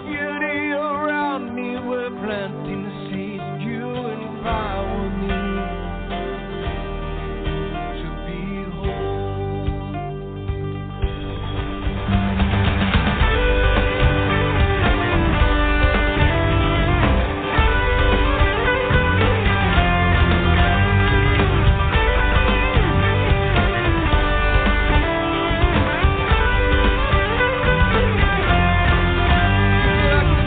beauty around me, we're planting the seed. You empower me to be whole. Like the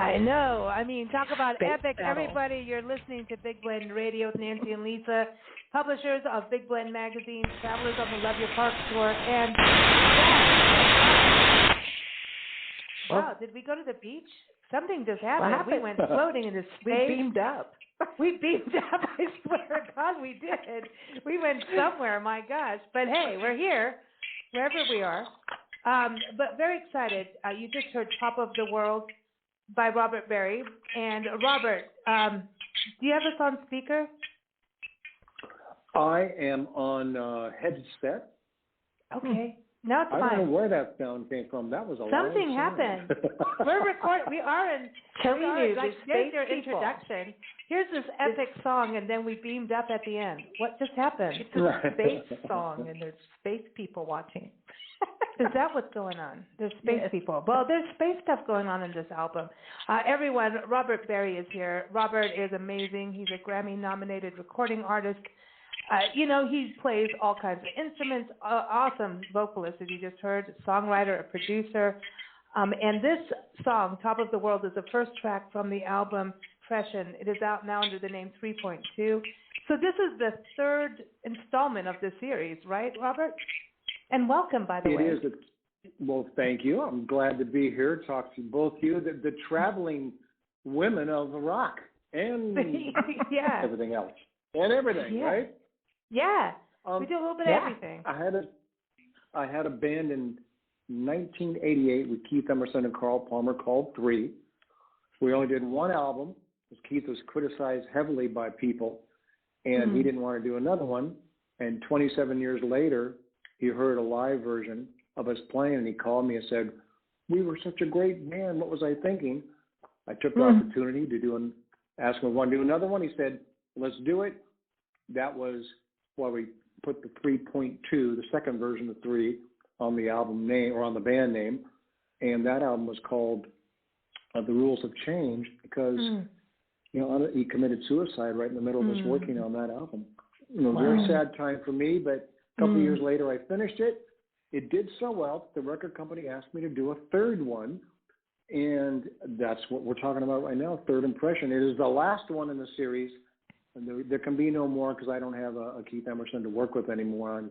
I know. I mean, talk about Space epic. battle. Everybody, you're listening to Big Blend Radio with Nancy and Lisa, publishers of Big Blend Magazine, travelers on the Love Your Park tour, and wow, did we go to the beach? Something just happened. We went floating into space. We beamed up. We beamed up. I swear to God, we did. We went somewhere. My gosh! But hey, we're here, wherever we are. But very excited. You just heard "Top of the World" by Robert Berry. And Robert, do you have us on speaker? I am on headset. Okay. Now it's fine. I don't know where that sound came from. That was a Something loud sound. happened. We're recording. We are in. Telling you, like, there's here's your introduction. Here's this epic song, and then we beamed up at the end. What just happened? It's a space song, and there's space people watching. Is that what's going on? There's space people. Well, there's space stuff going on in this album. Everyone, Robert Berry is here. Robert is amazing. He's a Grammy-nominated recording artist. He plays all kinds of instruments, awesome vocalist, as you just heard, songwriter, a producer. And this song, Top of the World, is the first track from the album Pression. It is out now under the name 3.2. So this is the third installment of the series, right, Robert? And welcome, by the way. It is. Well, thank you. I'm glad to be here, talk to both of you, the traveling women of the rock and everything else. And everything, right? Yeah, we do a little bit of everything. I had a band in 1988 with Keith-Emerson and Carl Palmer called Three. We only did one album because Keith was criticized heavily by people, and he didn't want to do another one. And 27 years later, he heard a live version of us playing, and he called me and said, "We were such a great band. What was I thinking?" I took the opportunity to ask him if I want to do another one. He said, "Let's do it." That was why we put the 3.2, the second version of 3, on the album name or on the band name, and that album was called "The Rules Have Changed" because he committed suicide right in the middle of us working on that album. Very sad time for me, but a couple of years later I finished it. It did so well, the record company asked me to do a third one, and that's what we're talking about right now, Third Impression. It is the last one in the series. And there can be no more because I don't have a Keith-Emerson to work with anymore,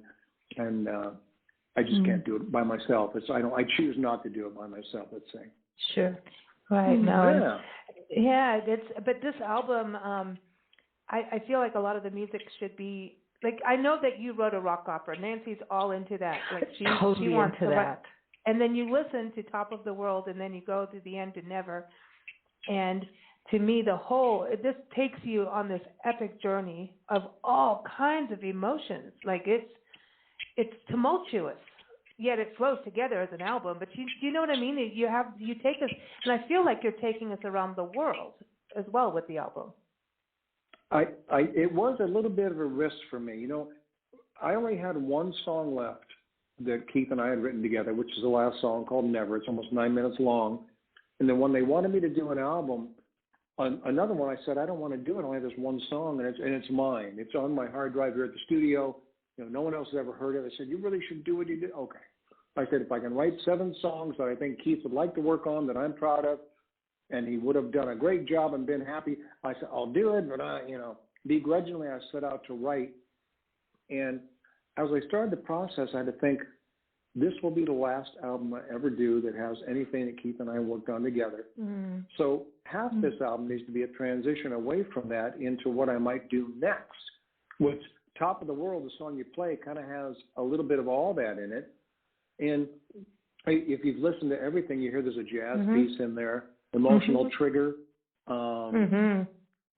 and I just can't do it by myself. I choose not to do it by myself. Let's say. Sure. Right. No. Yeah. But this album, I feel like a lot of the music should be like. I know that you wrote a rock opera. Nancy's all into that. Like she wants into that. And then you listen to Top of the World, and then you go to the end to Never, and to me, this takes you on this epic journey of all kinds of emotions. Like it's tumultuous, yet it flows together as an album. But you know what I mean? You take us, and I feel like you're taking us around the world as well with the album. It was a little bit of a risk for me. I only had one song left that Keith and I had written together, which is the last song called Never. It's almost 9 minutes long. And then when they wanted me to do an album, on another one, I said, I don't want to do it. I only have this one song, and it's mine. It's on my hard drive here at the studio. No one else has ever heard it. I said, you really should do what you did. Okay. I said, if I can write 7 songs that I think Keith would like to work on, that I'm proud of, and he would have done a great job and been happy, I said, I'll do it. But begrudgingly, I set out to write. And as I started the process, I had to think, this will be the last album I ever do that has anything that Keith and I worked on together. So half this album needs to be a transition away from that into what I might do next, which Top of the World, the song you play, kind of has a little bit of all that in it. And if you've listened to everything, you hear there's a jazz piece in there, emotional trigger.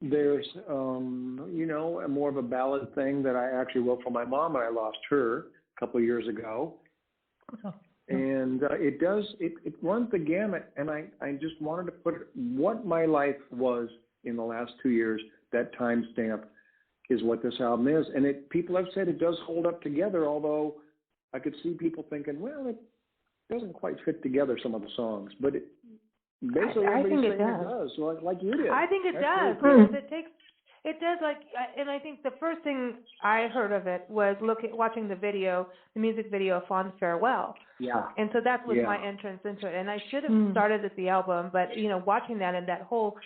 There's, more of a ballad thing that I actually wrote for my mom when I lost her a couple of years ago. And it runs the gamut, and I just wanted to put what my life was in the last 2 years, that timestamp is what this album is. And people have said it does hold up together, although I could see people thinking, well, it doesn't quite fit together, some of the songs. But basically, I think it does, like you did. I think it does. Because It does, and I think the first thing I heard of it was watching the music video of Fond Farewell. Yeah. And so that was my entrance into it. And I should have started at the album, but, watching that and that whole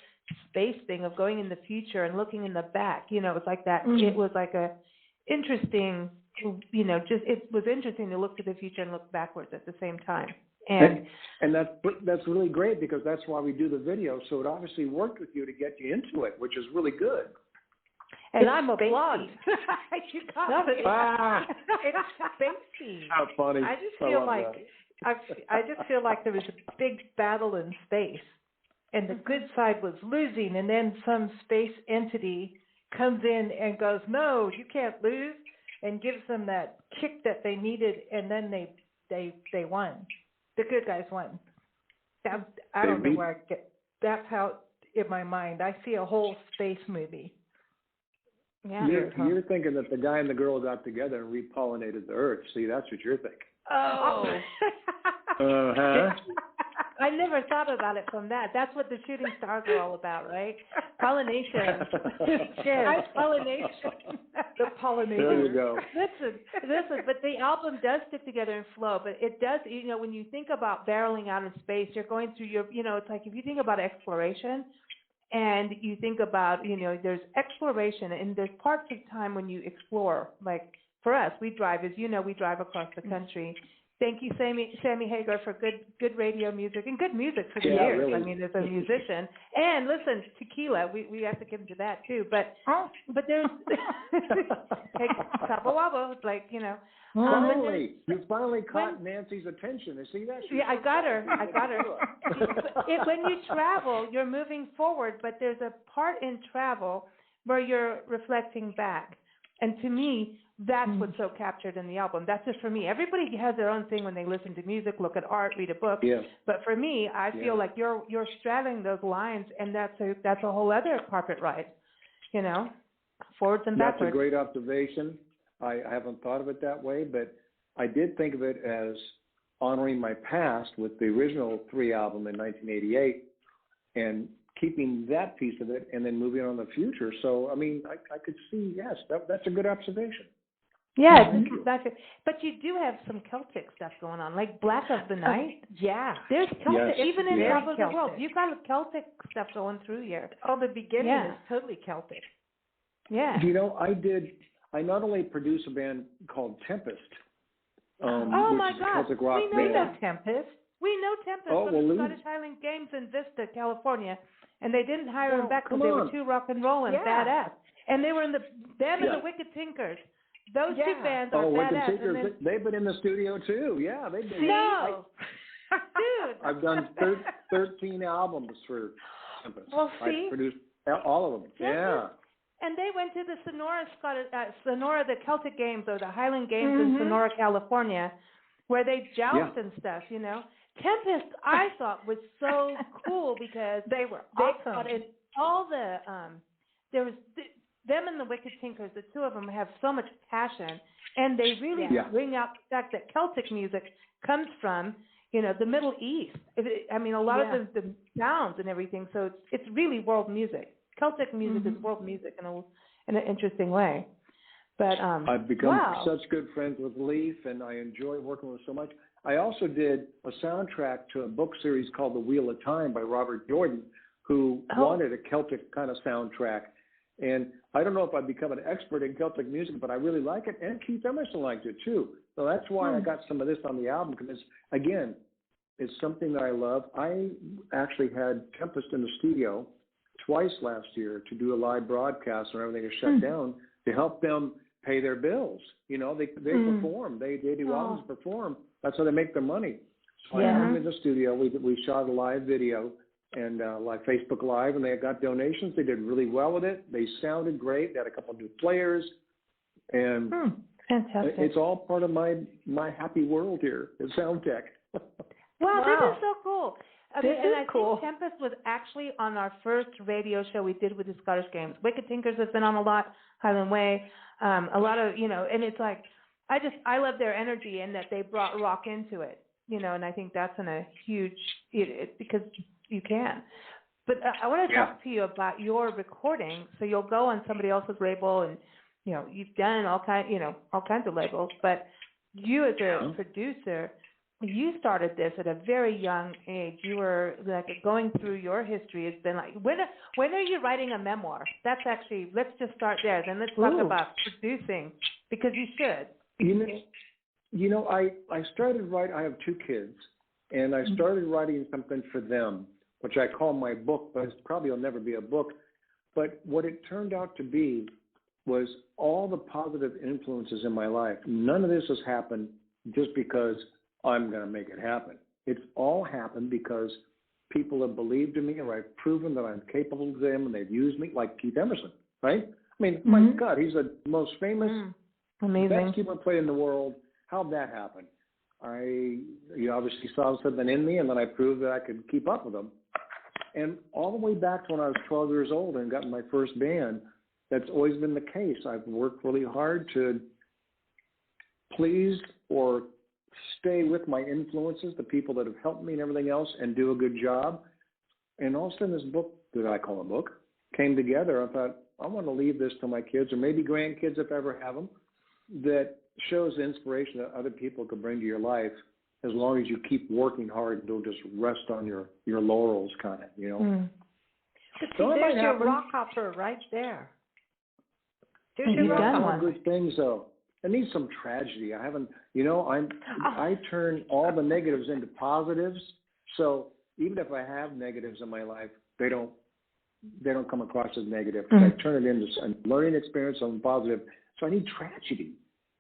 space thing of going in the future and looking in the back, it was like that. It was like a interesting, it was interesting to look to the future and look backwards at the same time. And that's really great because that's why we do the video. So it obviously worked with you to get you into it, which is really good. And I'm a blonde. You got it. It's spacey. How funny! I just feel like there was a big battle in space, and the good side was losing, and then some space entity comes in and goes, "No, you can't lose," and gives them that kick that they needed, and then they won. The good guys won. I don't know where I get. That's how in my mind I see a whole space movie. Yeah. You're thinking that the guy and the girl got together and repollinated the earth. See, that's what you're thinking. Oh. I never thought about it from that. That's what the shooting stars are all about, right? Pollination. Yes. Pollination. The pollinator. There you go. Listen, but the album does stick together and flow, but it does, when you think about barreling out in space, you're going through it's like if you think about exploration and you think about, there's exploration and there's parts of time when you explore, like for us, we drive across the country. Thank you, Sammy Hagar, for good radio music and good music for the years. Really. I mean, as a musician, and listen, tequila, we have to give him to that too. But there's hey, Cabo Wabo, You finally caught Nancy's attention. You see that? I got her. When you travel, you're moving forward, but there's a part in travel where you're reflecting back, and to me, that's what's so captured in the album. That's just for me. Everybody has their own thing when they listen to music, look at art, read a book. Yeah. But for me, I feel like you're straddling those lines, and that's a whole other carpet ride, forwards and backwards. That's a great observation. I haven't thought of it that way, but I did think of it as honoring my past with the original 3 album in 1988 and keeping that piece of it and then moving on to the future. So, I mean, I could see, yes, that's a good observation. Yeah, exactly. But you do have some Celtic stuff going on, like Black of the Night. Yeah. There's Celtic, even in Top of the Celtic. World. You've got Celtic stuff going through here. Oh, the beginning is totally Celtic. Yeah. I not only produce a band called Tempest. Oh, my God. Celtic rock We band. know Tempest. We know Tempest from the Scottish Highland Games in Vista, California. And they didn't hire them back because they were too rock and roll and badass. And they were and the Wicked Tinkers. Those 2 bands are badass. Wicked Tinkers, they've been in the studio too. Yeah, they've been. Dude. I've done 13 albums for Tempest. Well, see? I produced all of them. Yeah. And they went to the Sonora, the Celtic Games or the Highland Games in Sonora, California, where they joust and stuff, Tempest, I thought, was so cool because they were awesome. In all there was them and the Wicked Tinkers, the 2 of them have so much passion, and they really bring out the fact that Celtic music comes from, the Middle East. A lot of the sounds and everything, so it's really world music. Celtic music is world music in an interesting way. But I've become such good friends with Leaf, and I enjoy working with so much. I also did a soundtrack to a book series called The Wheel of Time by Robert Jordan, who wanted a Celtic kind of soundtrack. And I don't know if I've become an expert in Celtic music, but I really like it. And Keith-Emerson liked it too. So that's why I got some of this on the album, because, again, it's something that I love. I actually had Tempest in the studio twice last year to do a live broadcast when everything was shut down to help them pay their bills. They perform. They do albums, perform. That's how they make their money. So I had them in the studio. We shot a live video and like Facebook Live, and they got donations. They did really well with it. They sounded great. They had a couple of new players, and fantastic. It's all part of my happy world here at Soundtech. Wow, this is so cool. I think cool. Tempest was actually on our first radio show we did with the Scottish Games. Wicked Tinkers has been on a lot, Highland Way, a lot of, and it's like, I love their energy and that they brought rock into it, and I think that's in a huge, because you can. But I want to talk to you about your recording. So you'll go on somebody else's label, and you've done all kinds of labels. But you, as a producer, you started this at a very young age. You were like going through your history. It's been like when are you writing a memoir? That's actually, let's just start there. Then let's talk about producing, because you should. I started writing. I have 2 kids, and I started writing something for them, which I call my book, but it probably will never be a book. But what it turned out to be was all the positive influences in my life. None of this has happened just because I'm going to make it happen. It's all happened because people have believed in me, or I've proven that I'm capable of them, and they've used me, like Keith-Emerson, right? I mean, my God, he's the most famous, best keyboard player in the world. How'd that happen? You obviously saw something in me, and then I proved that I could keep up with him. And all the way back to when I was 12 years old and got in my first band, that's always been the case. I've worked really hard to please or stay with my influences, the people that have helped me and everything else, and do a good job. And all of a sudden this book, that I call a book, came together. I thought, I want to leave this to my kids, or maybe grandkids if I ever have them, that shows the inspiration that other people could bring to your life, as long as you keep working hard and don't just rest on your laurels, kind of, So there's your rock opera right there. There's your rock opera. Good things, though. I need some tragedy. I haven't, I turn all the negatives into positives. So even if I have negatives in my life, they don't come across as negative. I turn it into a learning experience, something positive. So I need tragedy.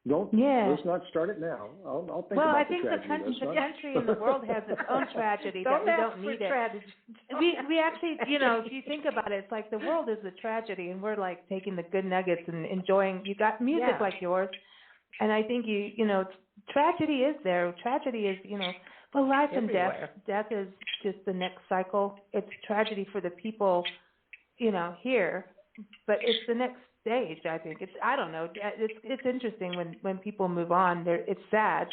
Let's not start it now. I'll think about the tragedy. Well, I think the country and the world has its own tragedy that we don't need it. We actually, if you think about it, it's like the world is a tragedy, and we're like taking the good nuggets and enjoying. You got music like yours, and I think tragedy is there. Tragedy is, well, life and death. Death is just the next cycle. It's tragedy for the people, here, but it's the next stage. I think I don't know. It's interesting when people move on. It's sad,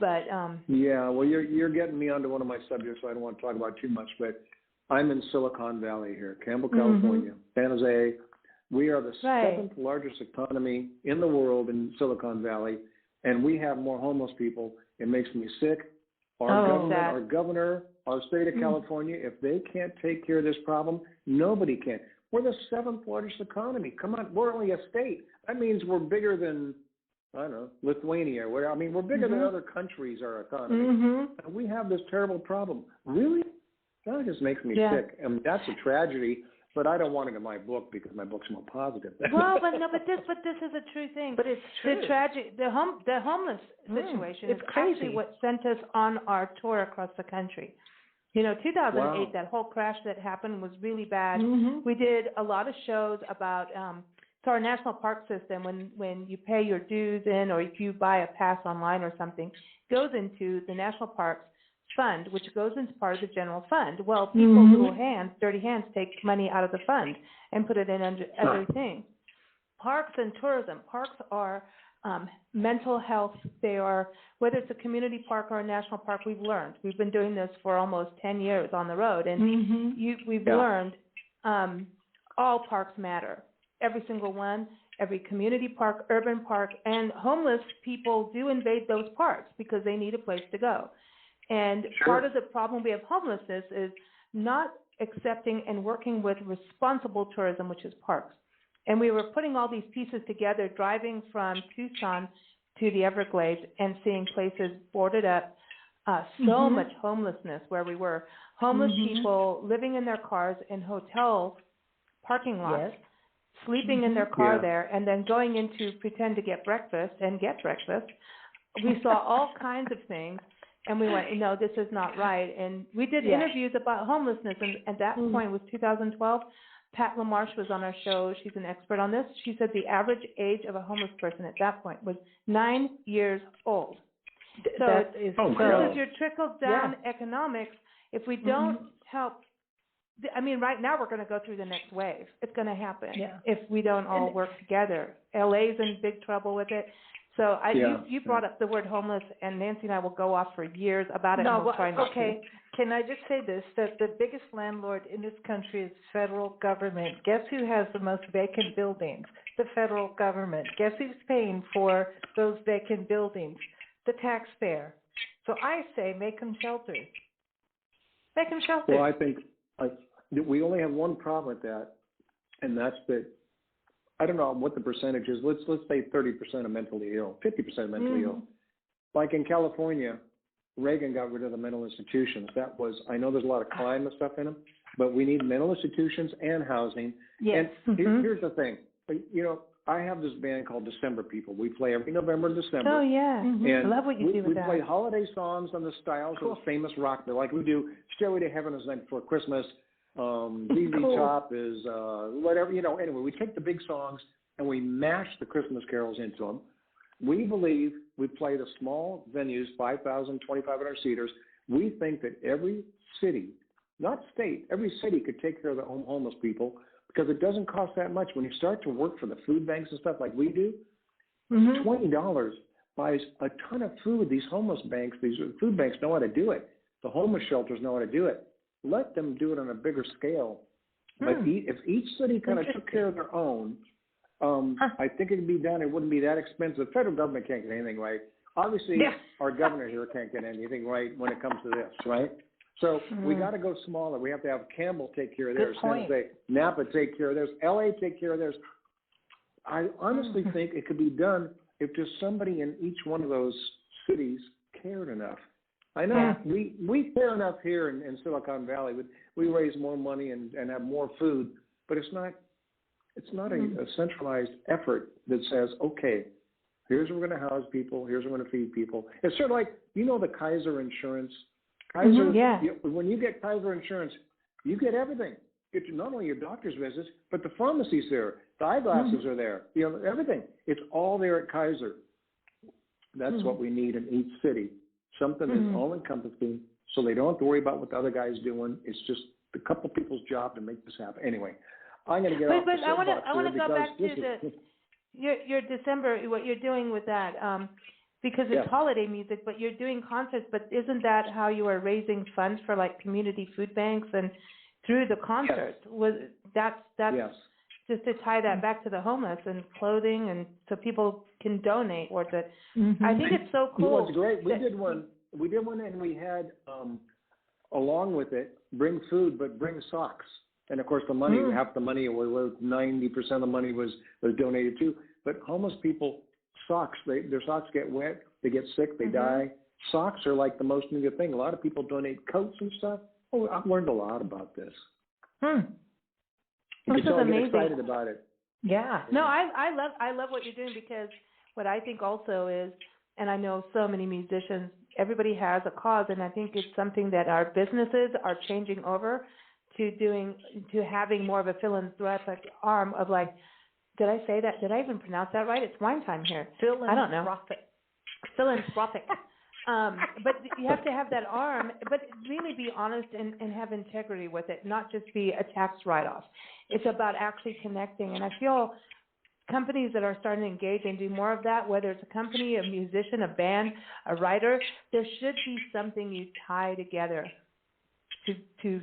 but well, you're getting me onto one of my subjects, so I don't want to talk about too much. But I'm in Silicon Valley here, Campbell, California, San Jose. We are the 7th largest economy in the world in Silicon Valley, and we have more homeless people. It makes me sick. Our governor, our state of California, if they can't take care of this problem, nobody can. We're the 7th largest economy. Come on, we're only a state. That means we're bigger than, I don't know, Lithuania. We're bigger than other countries, our economy. And we have this terrible problem. Really? That just makes me sick. And that's a tragedy, but I don't want it in my book because my book's more positive. Well, but this is a true thing. But it's true. The tragedy, the homeless situation is actually what sent us on our tour across the country. 2008, that whole crash that happened was really bad. We did a lot of shows about so our national park system, when you pay your dues in, or if you buy a pass online or something, goes into the National Parks Fund, which goes into part of the general fund. Well, people's little hands, dirty hands, take money out of the fund and put it in under everything. Parks and tourism. Parks are mental health. They are, whether it's a community park or a national park, we've learned. We've been doing this for almost 10 years on the road, and we've learned all parks matter. Every single one, every community park, urban park, and homeless people do invade those parks because they need a place to go. And part of the problem we have homelessness is not accepting and working with responsible tourism, which is parks. And we were putting all these pieces together, driving from Tucson to the Everglades and seeing places boarded up, so much homelessness where we were. Homeless people living in their cars in hotels, parking lots, sleeping in their car there, and then going in to pretend to get breakfast and get breakfast. We saw all kinds of things, and we went, no, this is not right. And we did interviews about homelessness, and at that point was 2012. Pat LaMarche was on our show. She's an expert on this. She said the average age of a homeless person at that point was 9 years old. So this is your trickle-down economics. If we don't help, right now we're going to go through the next wave. It's going to happen if we don't all work together. LA's in big trouble with it. So you brought up the word homeless, and Nancy and I will go off for years about it. No, and we'll try not okay. to. Can I just say this, that the biggest landlord in this country is federal government. Guess who has the most vacant buildings? The federal government. Guess who's paying for those vacant buildings? The taxpayer. So I say make them shelters. Make them shelters. Well, I think we only have one problem with that, and that's that. I don't know what the percentage is. Let's say 30% are mentally ill, 50% mentally ill. Like in California, Reagan got rid of the mental institutions. That was, I know there's a lot of crime and stuff in them, but we need mental institutions and housing. Yes. And here's the thing. You know, I have this band called December People. We play every November and December. Oh, yeah. And I love what you do with that. We play holiday songs on the styles of the famous rock. Like we do Stairway to Heaven is Night Before Christmas. ZZ Top is whatever, you know. Anyway, we take the big songs and we mash the Christmas carols into them. We believe we play the small venues, 5,000, 2,500 seaters. We think that every city, not state, every city could take care of their own homeless people because it doesn't cost that much. When you start to work for the food banks and stuff like we do, $20 buys a ton of food. These homeless banks, these food banks know how to do it. The homeless shelters know how to do it. Let them do it on a bigger scale. But if each city kind of took care of their own, I think it could be done. It wouldn't be that expensive. The federal government can't get anything right. Obviously, our governor here can't get anything right when it comes to this, right? So we got to go smaller. We have to have Campbell take care of theirs. San Jose, Napa take care of theirs. L.A. take care of theirs. I honestly think it could be done if just somebody in each one of those cities cared enough. I know we care enough here in Silicon Valley. We raise more money and have more food, but it's not a centralized effort that says, okay, here's where we're going to house people, here's where we're going to feed people. It's sort of like, you know, the Kaiser insurance. Kaiser, when you get Kaiser insurance, you get everything. You get not only your doctor's visits, but the pharmacy's there, the eyeglasses are there, you know, everything. It's all there at Kaiser. That's what we need in each city. Something that's all-encompassing, so they don't have to worry about what the other guy's doing. It's just a couple people's job to make this happen. Anyway, I'm going to get off the soapbox. I want to go back to your December, what you're doing with that, because it's holiday music, but you're doing concerts. But isn't that how you are raising funds for like community food banks and through the concerts? That's just to tie that back to the homeless and clothing, and so people can donate or to. I think it's so cool. You know, it's great. We did one, and we had along with it, bring food, but bring socks. And of course, the money, half the money, or 90% of the money was donated too. But homeless people, socks, their socks get wet, they get sick, they die. Socks are like the most needed thing. A lot of people donate coats and stuff. Oh, I've learned a lot about this. This is amazing. Get excited about it. Yeah. No, I love what you're doing, because what I think also is, and I know so many musicians, everybody has a cause, and I think it's something that our businesses are changing over to having more of a philanthropic arm of like, did I say that? Did I even pronounce that right? It's wine time here. I don't know. Philanthropic. But you have to have that arm, but really be honest and have integrity with it, not just be a tax write-off. It's about actually connecting. And I feel companies that are starting to engage and do more of that, whether it's a company, a musician, a band, a writer, there should be something you tie together to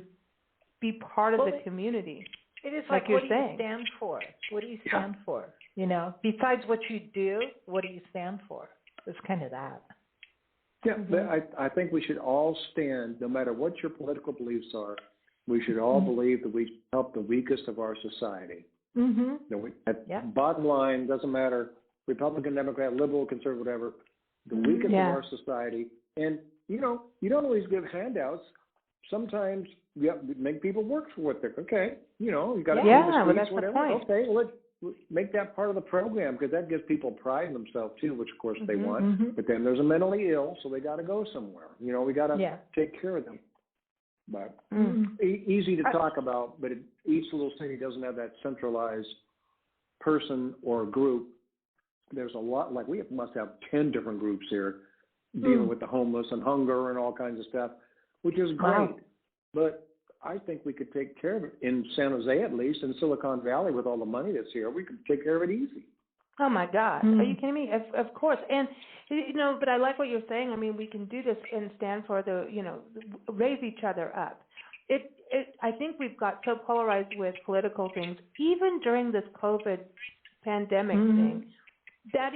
be part of the community. It is like what do you stand for? What do you stand for? You know, besides what you do, what do you stand for? It's kind of that. Yeah, I think we should all stand, no matter what your political beliefs are, we should all believe that we help the weakest of our society. Bottom line, doesn't matter, Republican, Democrat, liberal, conservative, whatever, the weakest of our society. And, you know, you don't always give handouts. Sometimes you have to make people work for what they're, you know, you got to clean the streets, whatever. Okay, well, let's make that part of the program, because that gives people pride in themselves too, which of course they want. But then there's a mentally ill, so they got to go somewhere. You know, we got to take care of them. But easy to talk about, but each little city doesn't have that centralized person or group. There's a lot, like we must have 10 different groups here dealing with the homeless and hunger and all kinds of stuff, which is great. But I think we could take care of it in San Jose, at least in Silicon Valley, with all the money that's here. We could take care of it easy. Oh my God! Are you kidding me? Of course, and but I like what you're saying. I mean, we can do this and stand for raise each other up. I think we've got so polarized with political things, even during this COVID pandemic thing. That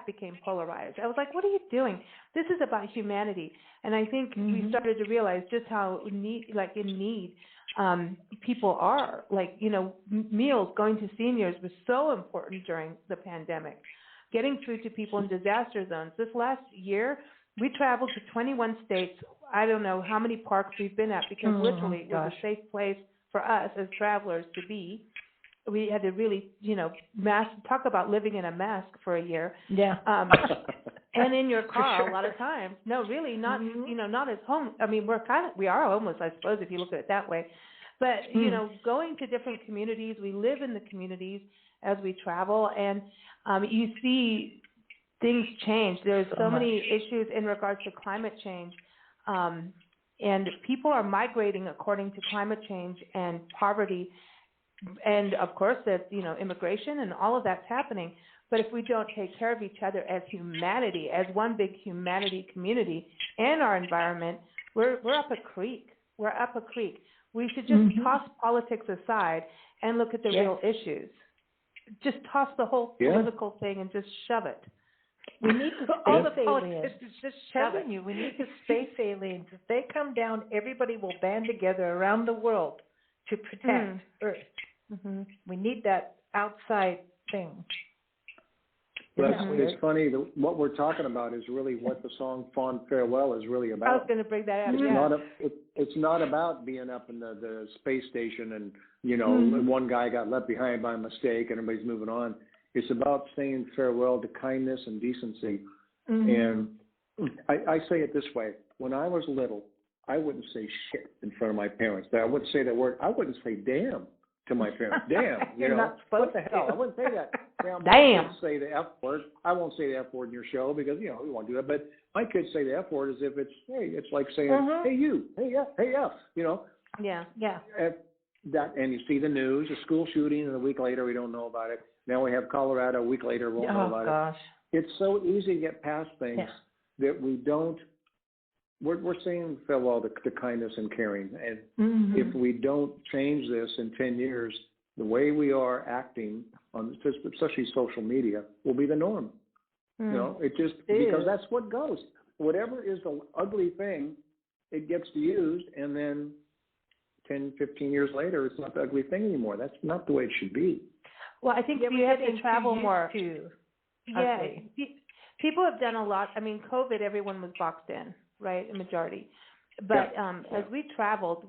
became polarized. I was like, what are you doing? This is about humanity, and I think we started to realize just how in need people are. Like, meals, going to seniors was so important during the pandemic. Getting food to people in disaster zones. This last year, we traveled to 21 states. I don't know how many parks we've been at because literally it was a safe place for us as travelers to be. We had to really, talk about living in a mask for a year. Yeah. And in your car a lot of times. No, really not, not as home. I mean, we are homeless, I suppose, if you look at it that way. But, going to different communities, we live in the communities as we travel, and you see things change. There's so many issues in regards to climate change. And people are migrating according to climate change and poverty. And, of course, there's, immigration and all of that's happening. But if we don't take care of each other as humanity, as one big humanity community and our environment, we're up a creek. We're up a creek. We should just toss politics aside and look at the real issues. Just toss the whole political thing and just shove it. We need the all space the aliens. Just shove it. We need the space aliens. If they come down, everybody will band together around the world to protect Earth. We need that outside thing. Well, it's funny. What we're talking about is really what the song "Fond Farewell" is really about. I was going to bring that up. It's not about being up in the space station and one guy got left behind by mistake and everybody's moving on. It's about saying farewell to kindness and decency. And I say it this way: when I was little, I wouldn't say shit in front of my parents. I wouldn't say that word. I wouldn't say damn to my parents. Damn, You're not supposed what the hell? I wouldn't say that. Damn. I wouldn't say the F word. I won't say the F word in your show because we won't do that. But my kids say the F word as if it's it's like saying hey you, hey F, Yeah. And you see the news, a school shooting, and a week later we don't know about it. Now we have Colorado. A week later we won't know about it. It's so easy to get past things that we don't. We're saying farewell to kindness and caring, and if we don't change this in 10 years, the way we are acting on, especially social media, will be the norm. It just because that's what goes. Whatever is the ugly thing, it gets used, and then 10, 15 years later, it's not the ugly thing anymore. That's not the way it should be. Well, I think you have to travel more. People have done a lot. I mean, COVID, everyone was boxed in, right? A majority. But as we traveled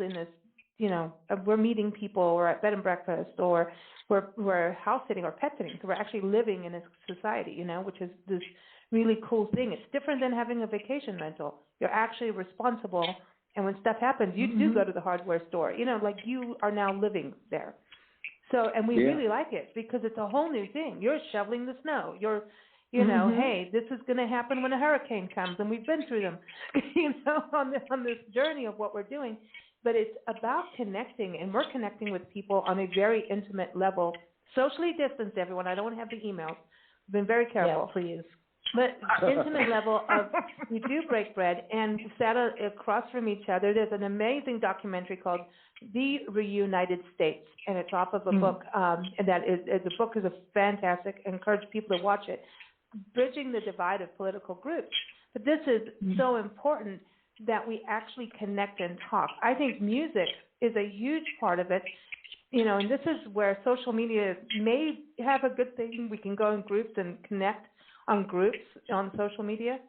in this, we're meeting people, we're at bed and breakfast, or we're house sitting or pet sitting. So we're actually living in a society, which is this really cool thing. It's different than having a vacation rental. You're actually responsible. And when stuff happens, you do go to the hardware store, like you are now living there. So, and we really like it because it's a whole new thing. You're shoveling the snow. You're, hey, this is going to happen when a hurricane comes, and we've been through them, on this journey of what we're doing. But it's about connecting, and we're connecting with people on a very intimate level, socially distanced, everyone. I don't want to have the emails. I've been very careful. Yeah, please. But intimate level of, we do break bread and sat across from each other. There's an amazing documentary called The Reunited States, and it's off of a book. And the book is fantastic. I encourage people to watch it. Bridging the divide of political groups. But this is so important that we actually connect and talk. I think music is a huge part of it. And this is where social media may have a good thing. We can go in groups and connect on groups on social media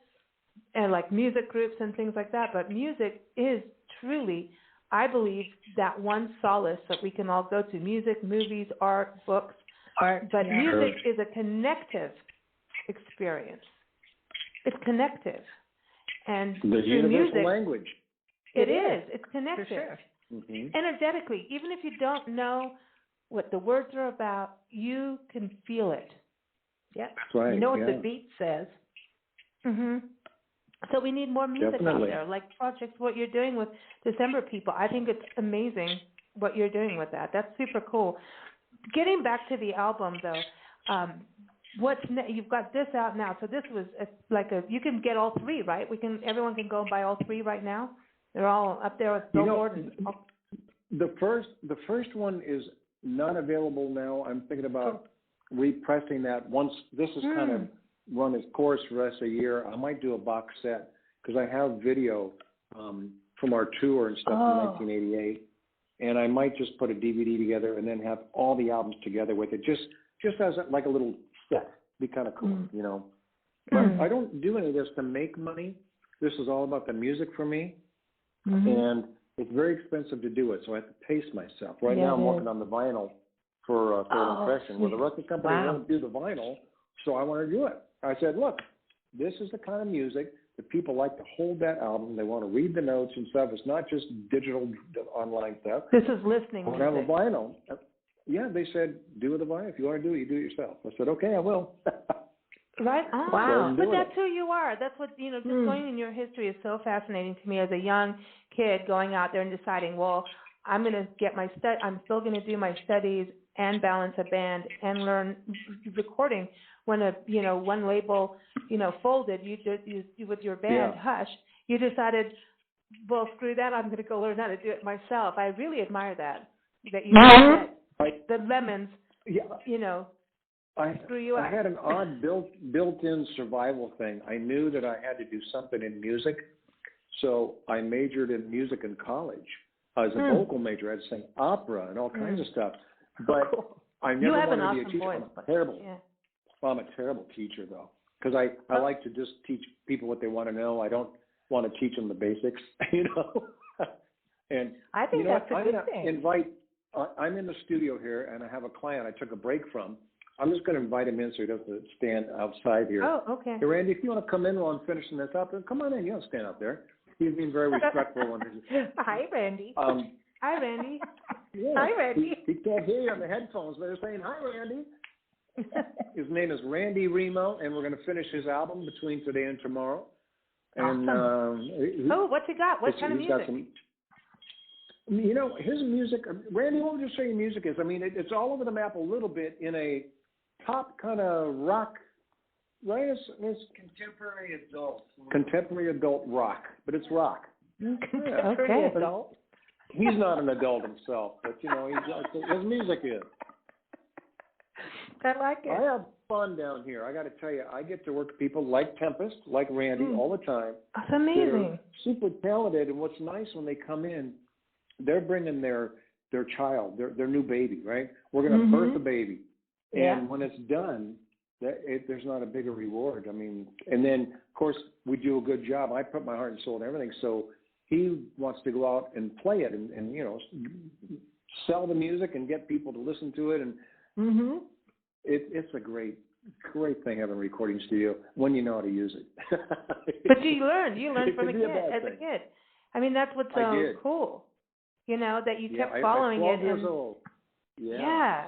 and like music groups and things like that. But music is truly, I believe, that one solace that we can all go to: music, movies, art, books. But music is a connective experience. It's connective. And the universal music, language. It is. It's connective. For sure. Energetically. Even if you don't know what the words are about, you can feel it. Yeah, that's right. You know what the beat says. So we need more music out there, like projects, what you're doing with December People. I think it's amazing what you're doing with that. That's super cool. Getting back to the album, though, You've got this out now. So this was you can get all three, right? Everyone can go and buy all three right now. They're all up there with Billboard. The first one is not available now. I'm thinking about repressing that once this is kind of run its course for the rest of the year. I might do a box set because I have video from our tour and stuff in 1988, and I might just put a DVD together and then have all the albums together with it, just as like a little set. Be kind of cool, you know. But I don't do any of this to make money. This is all about the music for me, and it's very expensive to do it, so I have to pace myself. Right now I'm working on the vinyl for Third Impression. Well, the record company won't do the vinyl, so I want to do it. I said, look, this is the kind of music that people like to hold that album. They want to read the notes and stuff. It's not just digital online stuff. This is listening music. We're going to have a vinyl. Yeah, they said, do the vinyl. If you want to do it, you do it yourself. I said, okay, I will. Right on. Wow. But that's who you are. That's what, just going in your history is so fascinating to me as a young kid going out there and deciding, well, I'm going to get I'm still going to do my studies and balance a band and learn recording. When one label, folded, you with your band, Hush, you decided, well, screw that, I'm going to go learn how to do it myself. I really admire that you the lemons, screw you up. I had an odd built-in survival thing. I knew that I had to do something in music, so I majored in music in college. I was a vocal major. I had to sing opera and all kinds of stuff. But I never wanted to be a teacher. I'm a terrible teacher, though, because I like to just teach people what they want to know. I don't want to teach them the basics, And I think that's a good thing. I'm in the studio here, and I have a client I took a break from. I'm just going to invite him in so he doesn't stand outside here. Oh, okay. Hey, Randy, if you want to come in while I'm finishing this up, come on in. You don't stand out there. He's being very respectful. Hi, Randy. Hi, Randy. Yeah, hi, Randy. He can't hear you on the headphones, but they're saying, hi, Randy. His name is Randy Remo, and we're going to finish his album between today and tomorrow. And awesome. What you got? What kind of music? His music. Randy, what would you say your music is? I mean, it's all over the map a little bit in a pop kind of rock, right? It's contemporary adult rock, but it's rock. Contemporary adult. He's not an adult himself, but his music is. I like it. I have fun down here. I got to tell you, I get to work with people like Tempest, like Randy, all the time. That's amazing. They're super talented, and what's nice when they come in, they're bringing their child, their new baby, right? We're going to birth a baby, and when it's done, there's not a bigger reward. I mean, and then of course we do a good job. I put my heart and soul in everything, so he wants to go out and play it, and sell the music and get people to listen to it, and it's a great thing having a recording studio when you know how to use it. But you learn from as a kid. I mean, that's what's so cool. That you kept following it. 12 years old. Yeah.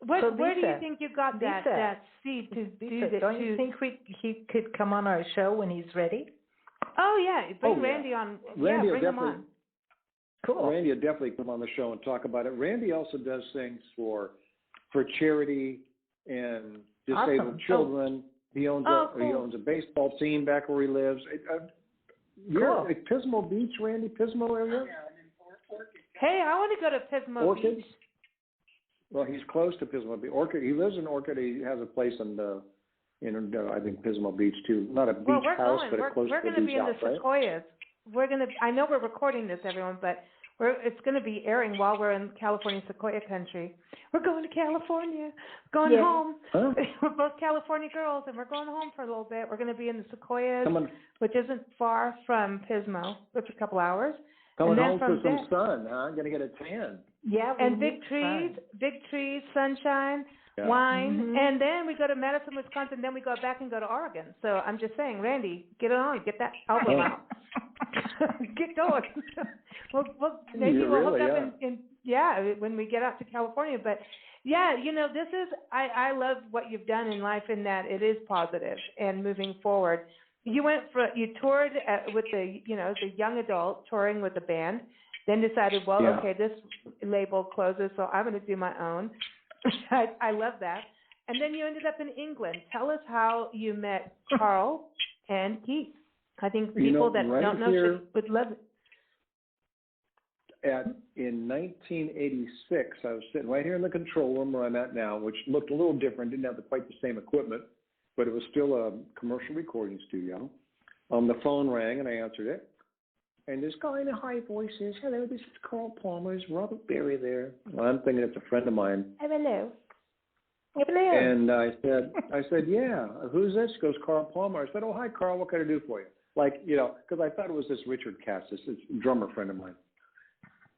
Where do you think you got that seed to do that? Don't you think he could come on our show when he's ready? Oh yeah, bring Randy on. Randy bring him on. Cool. Randy will definitely come on the show and talk about it. Randy also does things for charity and disabled children. He owns a baseball team back where he lives. You're at Pismo Beach, Randy? Pismo area? Hey, I want to go to Pismo Beach. Well, he's close to Pismo Beach. Orchid. He lives in Orchid. He has a place in I think Pismo Beach too. Not a beach house, but it's close to the beach. We're going to be in the Sequoias. I know we're recording this, everyone, but it's going to be airing while we're in California Sequoia country. We're going to California, going home. Huh? We're both California girls, and we're going home for a little bit. We're going to be in the Sequoias, which isn't far from Pismo. It's a couple hours. Coming home for some sun, huh? I'm going to get a tan. Yeah, and big trees, sunshine, wine, and then we go to Madison, Wisconsin. Then we go back and go to Oregon. So I'm just saying, Randy, get it on, get that album out, get going. Maybe we'll hook up when we get out to California. But this is I love what you've done in life in that it is positive and moving forward. You toured with the young adult touring with the band. Then decided, this label closes, so I'm going to do my own. I love that. and then you ended up in England. Tell us how you met Carl and Keith. I think people that don't know would love it. In 1986, I was sitting right here in the control room where I'm at now, which looked a little different, didn't have quite the same equipment, but it was still a commercial recording studio. The phone rang, and I answered it. And this guy in a high voice says, "Hello, this is Carl Palmer. Is Robert Berry there?" Well, I'm thinking it's a friend of mine. Hello. And I said, "Yeah, who's this?" He goes, "Carl Palmer." I said, "Oh, hi, Carl. What can I do for you?" Like, because I thought it was this Richard Cass, this drummer friend of mine.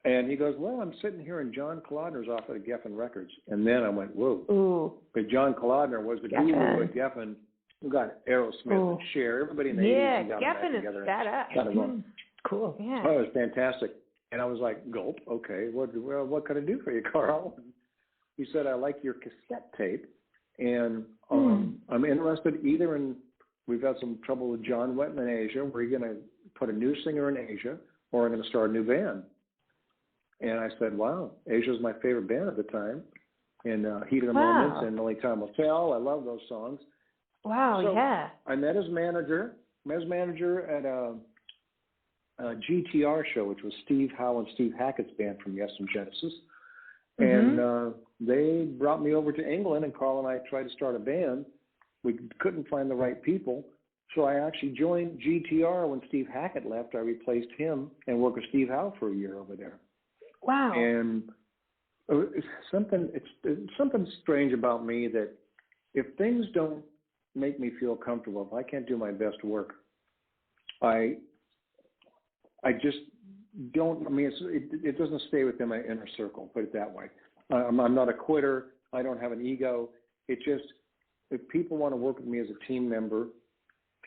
And he goes, "Well, I'm sitting here in John Kalodner's office at Geffen Records." And then I went, whoa. Ooh. But John Kalodner was the guru at Geffen who got Aerosmith and Cher, everybody in the 80s. Yeah, Geffen is badass. Cool. Yeah. Oh, it was fantastic. And I was like, gulp, okay, what can I do for you, Carl? And he said, "I like your cassette tape, and I'm interested either in, we've had some trouble with John Wetton in Asia, we're going to put a new singer in Asia, or I'm going to start a new band." And I said, wow, Asia's my favorite band at the time. And Heat of the Moments and Only Time Will Tell. I love those songs. Wow, so yeah. I met his manager at a GTR show, which was Steve Howe and Steve Hackett's band from Yes and Genesis. And they brought me over to England, and Carl and I tried to start a band. We couldn't find the right people. So I actually joined GTR when Steve Hackett left. I replaced him and worked with Steve Howe for a year over there. Wow. And it's something strange about me that if things don't make me feel comfortable, if I can't do my best work, I just don't. I mean, it doesn't stay within my inner circle. Put it that way. I'm not a quitter. I don't have an ego. It just, if people want to work with me as a team member,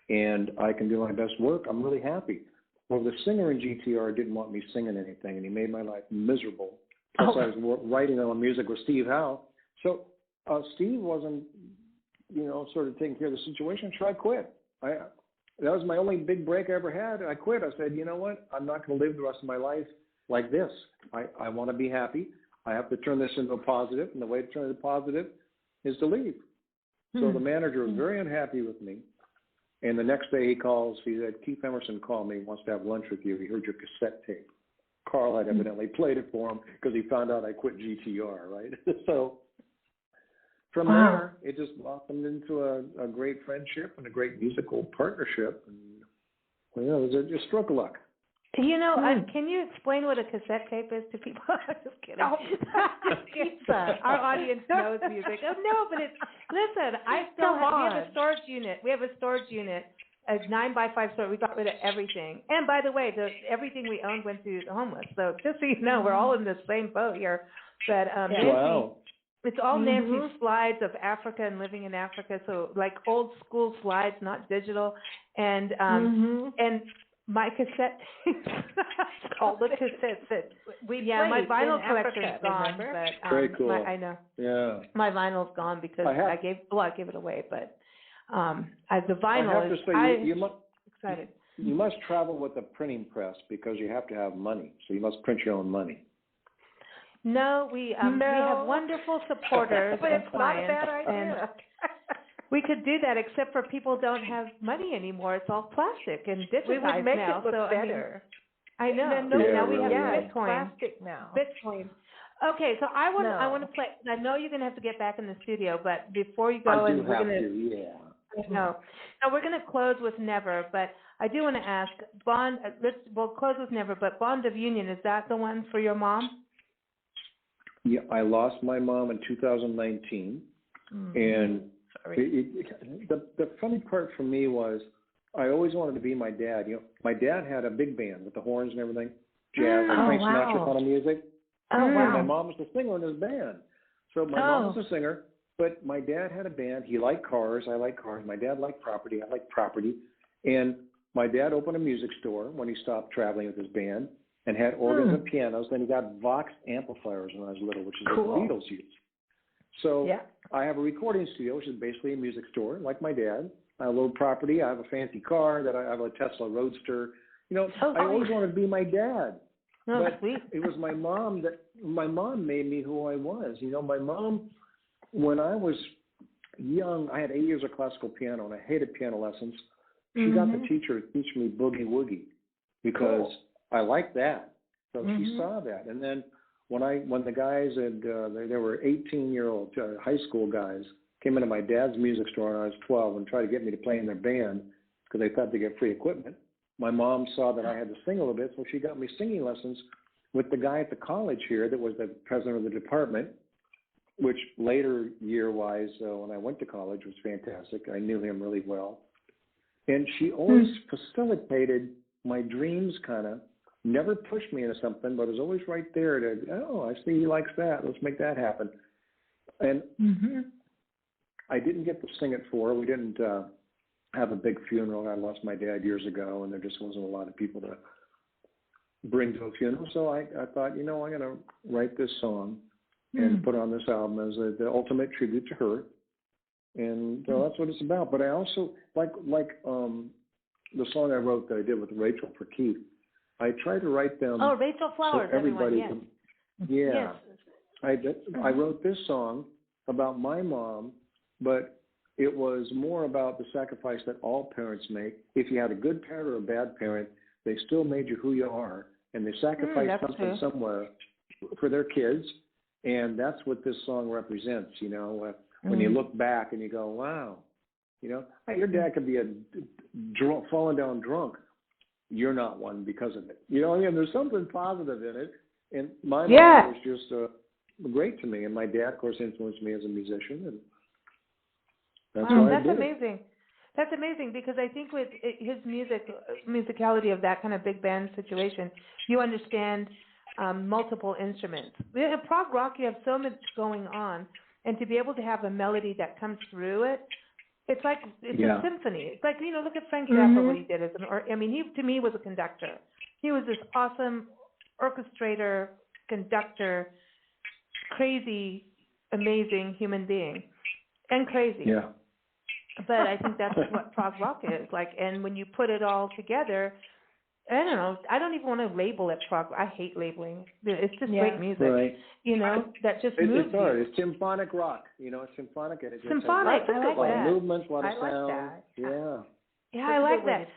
and I can do my best work, I'm really happy. Well, the singer in GTR didn't want me singing anything, and he made my life miserable. Plus, I was writing on music with Steve Howe. So Steve wasn't, sort of taking care of the situation, so I quit. That was my only big break I ever had. I quit. I said, you know what? I'm not going to live the rest of my life like this. I want to be happy. I have to turn this into a positive, and the way to turn it into positive is to leave. So the manager was very unhappy with me. And the next day he calls, he said, "Keith-Emerson called me, wants to have lunch with you. He heard your cassette tape." Carl had evidently played it for him because he found out I quit GTR, right? So from there, it just blossomed into a great friendship and a great musical partnership. And, it was just stroke of luck. Can you explain what a cassette tape is to people? I'm just kidding. Oh. Our audience knows music. Oh, no, but listen, we have a storage unit. We have a storage unit, a 9x5 storage. We got rid of everything. And by the way, everything we owned went to the homeless. So just so you know, we're all in the same boat here. But wow. It's all Nancy's slides of Africa and living in Africa. So like old school slides, not digital. And my cassette all the cassettes that we my vinyl in collection's Africa, gone. remember? But, very cool. I know. Yeah. My vinyl's gone because I gave it away. But the vinyl I have to say, excited. You must travel with a printing press because you have to have money. So you must print your own money. No, we have wonderful supporters but and it's clients. Not a bad idea. We could do that, except for people don't have money anymore. It's all plastic and digitized we would make now. it look better. I know. Now we have it's Bitcoin. plastic now. Bitcoin. Okay, so I want to play. I know you're going to have to get back in the studio, but before you go, I we're going to. I know. Now we're going to close with Never, but I do want to ask Bond. We'll close with Never, but Bond of Union, is that the one for your mom? Yeah, I lost my mom in 2019, and the funny part for me was I always wanted to be my dad. My dad had a big band with the horns and everything, jazz, Frank Sinatra kind of music. Oh, wow. And my mom was the singer in his band. So my mom was a singer, but my dad had a band. He liked cars. I like cars. My dad liked property. I like property. And my dad opened a music store when he stopped traveling with his band and had organs and pianos. Then he got Vox amplifiers when I was little, which is what the Beatles used. So I have a recording studio, which is basically a music store, like my dad. I have a little property. I have a fancy car that I have a Tesla Roadster. I always wanted to be my dad. But it was my mom made me who I was. My mom, when I was young. I had 8 years of classical piano, and I hated piano lessons. She got the teacher to teach me boogie woogie because I liked that. So she saw that, and then when the guys there were 18-year-old high school guys came into my dad's music store when I was 12 and tried to get me to play in their band because they thought they get free equipment. My mom saw that I had to sing a little bit, so she got me singing lessons with the guy at the college here that was the president of the department, which later year-wise, when I went to college, was fantastic. I knew him really well. And she always facilitated my dreams, kind of. Never pushed me into something, but was always right there to, I see he likes that. Let's make that happen. And I didn't get to sing it for her. We didn't have a big funeral. I lost my dad years ago, and there just wasn't a lot of people to bring to a funeral. So I thought, I'm going to write this song and put on this album as the ultimate tribute to her. And that's what it's about. But I also, like the song I wrote that I did with Rachel for Keith, I try to write them. Oh, Rachel Flowers, so everybody everyone, yes. Yes. I wrote this song about my mom, but it was more about the sacrifice that all parents make. If you had a good parent or a bad parent, they still made you who you are, and they sacrificed something somewhere for their kids, and that's what this song represents, when you look back and you go, wow, your dad could be a fallen down drunk. You're not one because of it. There's something positive in it. And my mom was just great to me. And my dad, of course, influenced me as a musician. And that's what I did. That's amazing. That's amazing because I think with his musicality of that kind of big band situation, you understand multiple instruments. In prog-rock, you have so much going on. And to be able to have a melody that comes through it, it's like a symphony. It's like, look at Frank Zappa, what he did. He, to me, was a conductor. He was this awesome orchestrator, conductor, crazy, amazing human being. And crazy. Yeah. But I think that's what prog rock is. And when you put it all together, I don't know. I don't even want to label it prog. I hate labeling. It's just great music, right. That just moves you. It's Symphonic-Rock. It's symphonic. And it just Symphonic. has I like a lot that. of movements, a lot of I sound. like that. Yeah. Yeah, I like that.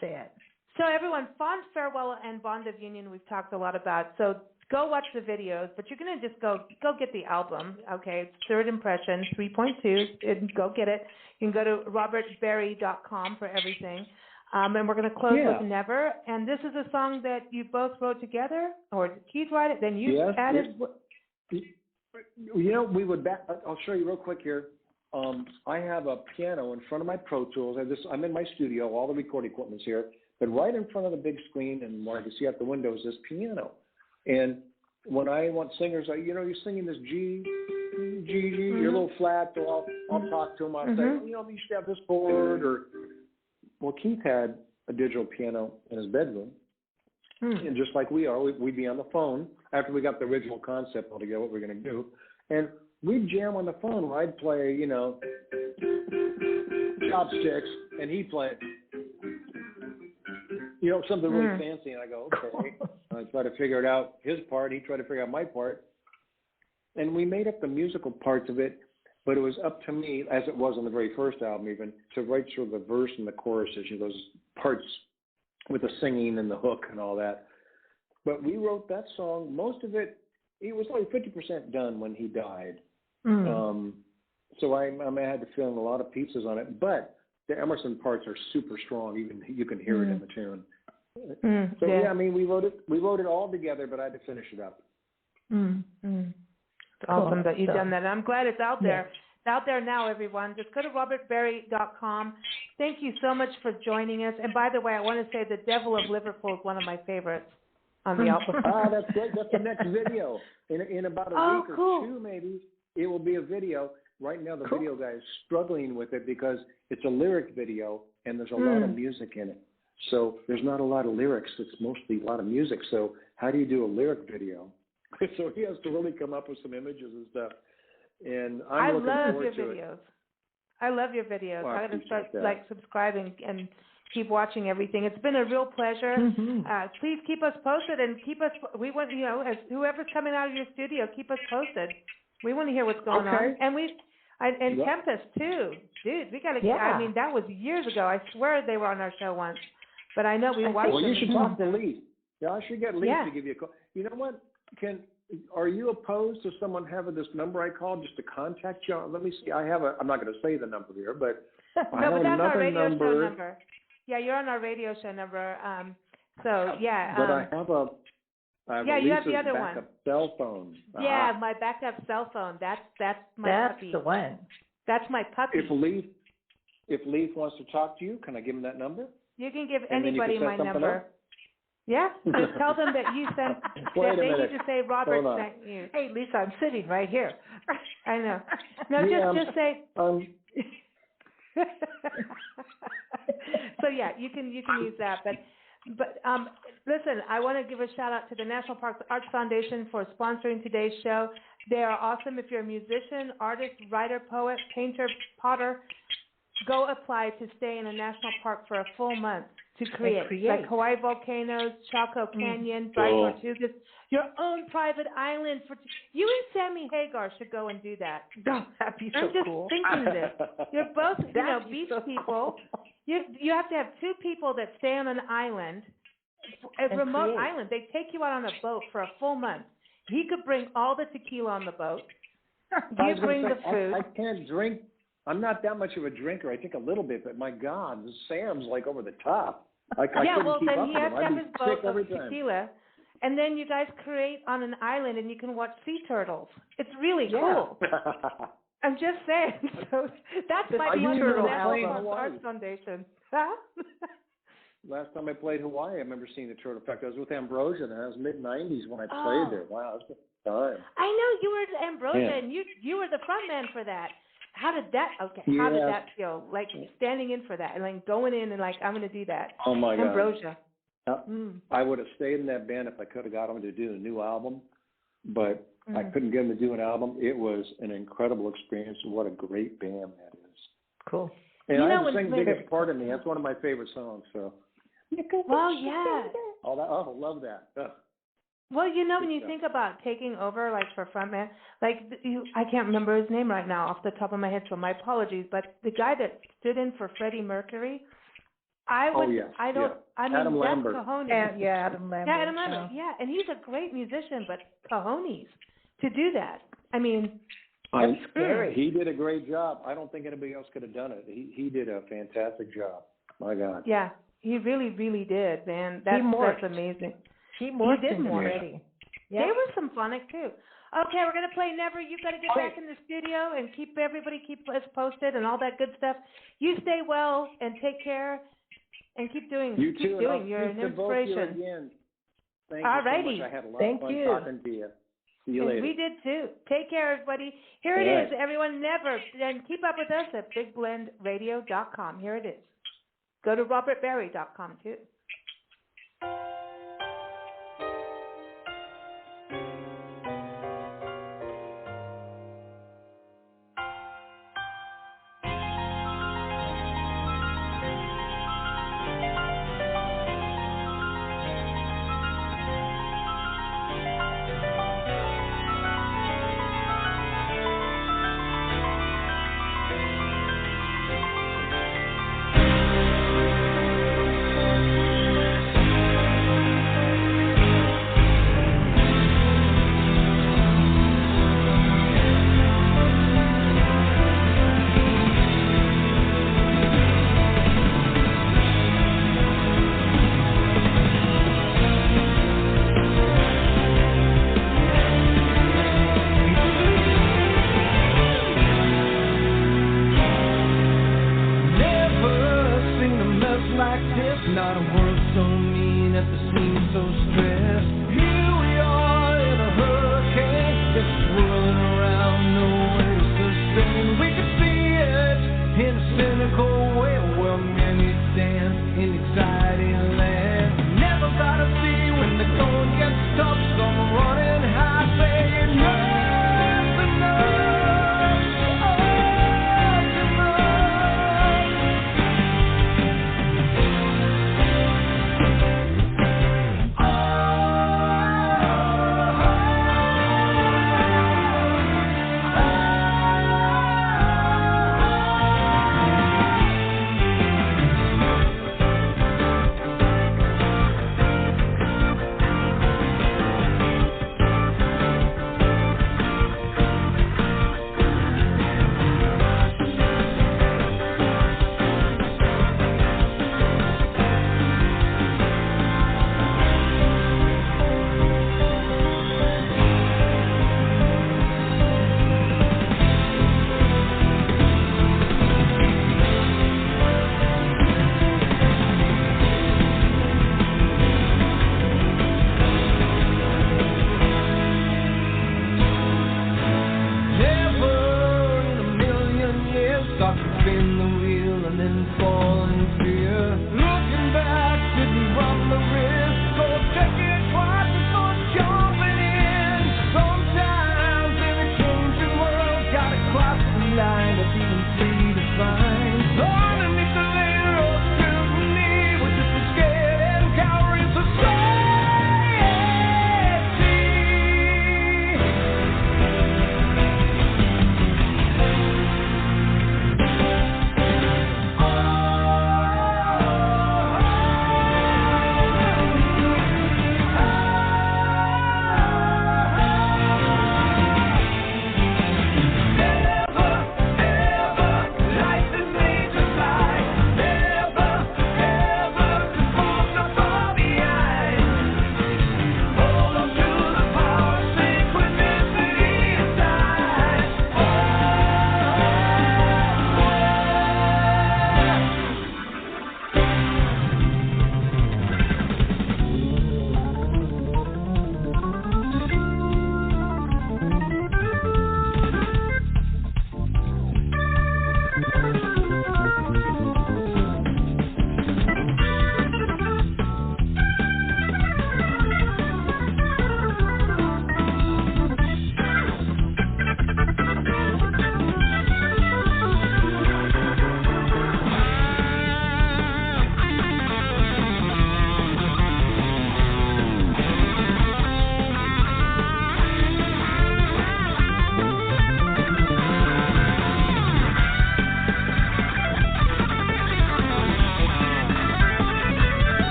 So everyone, Fond Farewell and Bond of Union we've talked a lot about. So go watch the videos, but you're going to just go get the album, okay? It's Third Impression, 3.2, and go get it. You can go to robertberry.com for everything. And we're going to close with Never. And this is a song that you both wrote together, or did Keith write it? Then you added. Yes. We would back. I'll show you real quick here. I have a piano in front of my Pro Tools. I'm in my studio. All the recording equipment's here, but right in front of the big screen, and what I can see out the window is this piano. And when I want singers, you're singing this G, you're a little flat. So I'll talk to them. I'll say, you should have this chord. Well, Keith had a digital piano in his bedroom, and just like we are, we'd be on the phone after we got the original concept all together, what we're going to do, and we'd jam on the phone where I'd play, chopsticks, and he'd play, something really fancy, and I go, okay. I try to figure it out, his part, he'd try to figure out my part, and we made up the musical parts of it. But it was up to me, as it was on the very first album even, to write sort of the verse and the choruses, those parts with the singing and the hook and all that. But we wrote that song, most of it was like 50% done when he died. So I had to fill in a lot of pieces on it. But the Emerson parts are super strong. Even you can hear it in the tune. We wrote it all together, but I had to finish it up. Awesome that you've done that. And I'm glad it's out there. It's out there now, everyone. Just go to robertberry.com. Thank you so much for joining us. And by the way, I want to say The Devil of Liverpool is one of my favorites on the album. That's great. That's the next video. In about a week or two, maybe, it will be a video. Right now, the video guy is struggling with it because it's a lyric video, and there's a lot of music in it. So there's not a lot of lyrics. It's mostly a lot of music. So how do you do a lyric video? So he has to really come up with some images and stuff. And I'm looking forward to it. I love your videos. Well, I'm going to start subscribing and keep watching everything. It's been a real pleasure. Please keep us posted and we want, as whoever's coming out of your studio, keep us posted. We want to hear what's going on. And And Tempest too, dude. We gotta. I mean, that was years ago. I swear they were on our show once, but I know we watched. Well, them. you should talk to Lee. Yeah, I should get Lee to give you a call. You know what? Are you opposed to someone having this number I called just to contact you? Let me see. I'm not going to say the number here, but I have but that's our another radio number. show number. Yeah, you're on our radio show number. So yeah. But I have a. You have the other backup one. Cell phone. Yeah, my backup cell phone. That's my puppy. That's the one. That's my puppy. If Leaf wants to talk to you, can I give him that number? You can give And anybody my number. Up? Yeah, just tell them that you sent. Wait a they minute. need to say Robert sent you. Hey, Lisa, I'm sitting right here. I know. No, just say. So yeah, you can use that, but listen, I want to give a shout out to the National Parks Arts Foundation for sponsoring today's show. They are awesome. If you're a musician, artist, writer, poet, painter, potter, go apply to stay in a national park for a full month to create. Like Hawaii volcanoes, Chaco Canyon, Dry Tortugas, your own private island. You and Sammy Hagar should go and do that. Oh, that'd be so I'm just cool. thinking this. You're both, beach people. You have to have two people that stay on an island, a remote island. They take you out on a boat for a full month. He could bring all the tequila on the boat. You bring the food. I can't drink. I'm not that much of a drinker. I think a little bit, but my God, Sam's like over the top. I couldn't keep then up he with has him. to have I'd his be boat sick every of time. tequila, and then you guys create on an island, and you can watch sea turtles. It's really cool. I'm just saying. So that's my turtle National Arts Foundation. Last time I played Hawaii, I remember seeing the turtle. In fact, I was with Ambrosia, and that was mid-'90s when I played there. Wow, that was a time. I know you were Ambrosia, and you were the front man for that. How did that? Okay, how did that feel? Like standing in for that, and like going in and like I'm going to do that. Oh my God, Ambrosia. I would have stayed in that band if I could have got them to do a new album, but I couldn't get them to do an album. It was an incredible experience, and what a great band that is. Cool. And I have to sing "Biggest Part of Me." That's one of my favorite songs. So. Well, yeah. Oh, love that. Well, when you think about taking over, like for frontman, like I can't remember his name right now off the top of my head, so my apologies. But the guy that stood in for Freddie Mercury, Adam Lambert. That's cojones. Adam Lambert. Yeah, Adam Lambert. Yeah, and he's a great musician, but cojones to do that. I mean, that's scary. He did a great job. I don't think anybody else could have done it. He did a fantastic job. My God. Yeah, he really, really did, man. That's amazing. He did more. Yep. They were symphonic too. Okay, we're gonna play Never. You've got to get back in the studio and keep us posted and all that good stuff. You stay well and take care and keep doing. You keep too. doing. You're an inspiration. Again. Thank all you so righty. much. I had a lot of fun talking to you. See you later. We did too. Take care, everybody. Here it is, everyone. Never. And keep up with us at BigBlendRadio.com. Here it is. Go to RobertBerry.com too. Not a world so mean at the scene so stressed. You